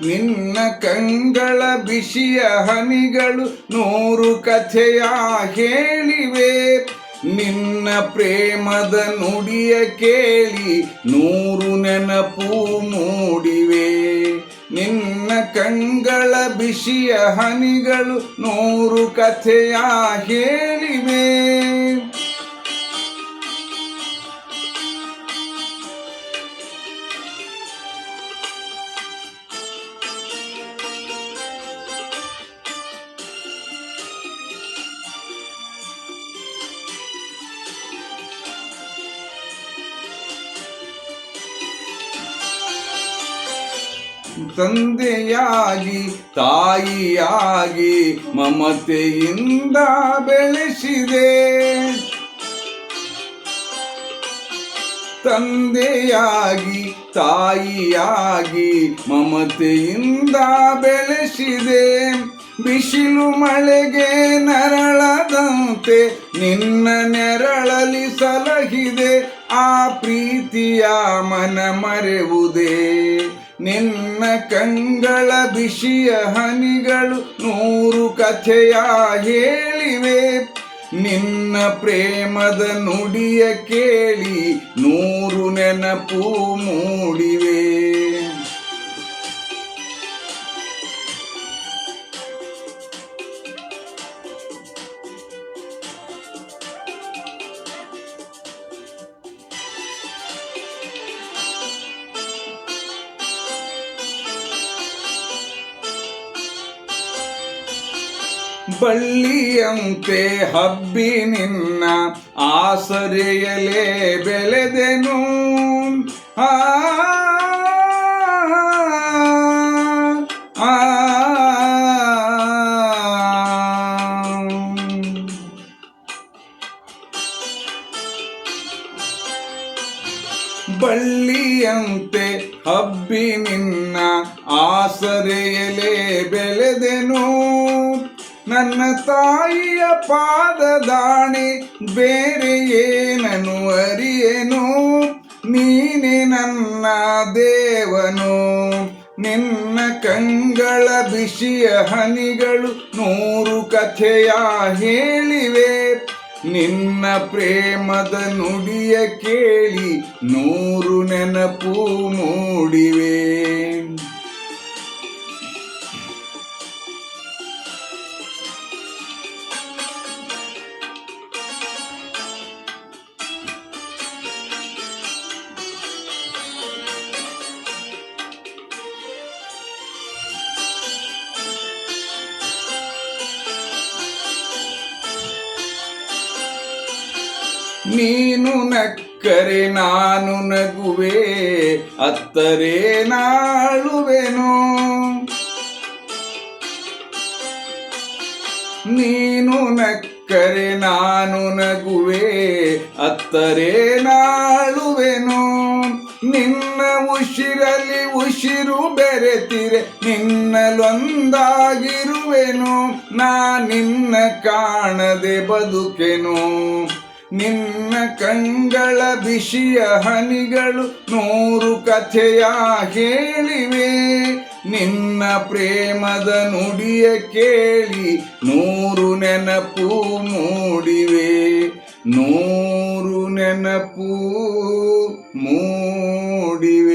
ನಿನ್ನ ಕಂಗಳ ಬಿಸಿಯ ಹನಿಗಳು 100 ಕಥೆಯ ಹೇಳಿವೆ. ನಿನ್ನ ಪ್ರೇಮದ ನುಡಿಯ ಕೇಳಿ 100 ನೆನಪು ಮೂಡಿವೆ. ನಿನ್ನ ಕಂಗಳ ಬಿಸಿಯ ಹನಿಗಳು 100 ಕಥೆಯ ಹೇಳಿವೆ. ತಂದೆಯಾಗಿ ತಾಯಿಯಾಗಿ ಮಮತೆಯಿಂದ ಬೆಳೆಸಿದೆ. ತಂದೆಯಾಗಿ ತಾಯಿಯಾಗಿ ಮಮತೆಯಿಂದ ಬೆಳೆಸಿದೆ. ಬಿಸಿಲು ಮಳೆಗೆ ನೆರಳದಂತೆ ನಿನ್ನ ನೆರಳಲಿ ಸಲಹಿದೆ. ಆ ಪ್ರೀತಿಯ ಮನ ಮರೆವುದೇ. ನಿನ್ನ ಕಂಗಳ ಬಿಸಿಯ ಹನಿಗಳು 100 ಕಥೆಯ ಹೇಳಿವೆ. ನಿನ್ನ ಪ್ರೇಮದ ನುಡಿಯ ಕೇಳಿ 100 ನೆನಪು ಮೂಡಿವೆ. ಬಳ್ಳಿಯಂತೆ ಹಬ್ಬಿ ನಿನ್ನ ಆಸರೆಯಲೇ ಬೆಳೆದೆನು. ಬಳ್ಳಿಯಂತೆ ಹಬ್ಬಿ ನಿನ್ನ ಆಸರೆಯಲೇ ಬೆಳೆದೆನು. ನನ್ನ ತಾಯಿಯ ಪಾದದಾಣೆ ಬೇರೆ ಏನನು ಅರಿಯೆನು. ನೀನೆ ನನ್ನ ದೇವನು. ನಿನ್ನ ಕಂಗಳ ಬಿಸಿಯ ಹನಿಗಳು 100 ಕಥೆಯ ಹೇಳಿವೆ. ನಿನ್ನ ಪ್ರೇಮದ ನುಡಿಯ ಕೇಳಿ 100 ನೆನಪು ಮೂಡಿವೆ. ನೀನು ನಕ್ಕರೆ ನಾನು ನಗುವೆ, ಅತ್ತರೆ ನಾಳುವೆನು. ನೀನು ನಕ್ಕರೆ ನಾನು ನಗುವೆ, ಅತ್ತರೆ ನಾಳುವೆನು. ನಿನ್ನ ಉಸಿರಲ್ಲಿ ಉಸಿರು ಬೆರೆತಿರೆ ನಿನ್ನಲೊಂದಾಗಿರುವೆನು. ನಾ ನಿನ್ನ ಕಾಣದೆ ಬದುಕೆನು. ನಿನ್ನ ಕಂಗಳ ಬಿಸಿಯ ಹನಿಗಳು 100 ಕಥೆಯ ಹೇಳಿವೆ. ನಿನ್ನ ಪ್ರೇಮದ ನುಡಿಯ ಕೇಳಿ 100 ನೆನಪು ಮೂಡಿವೆ. 100 ನೆನಪು ಮೂಡಿವೆ.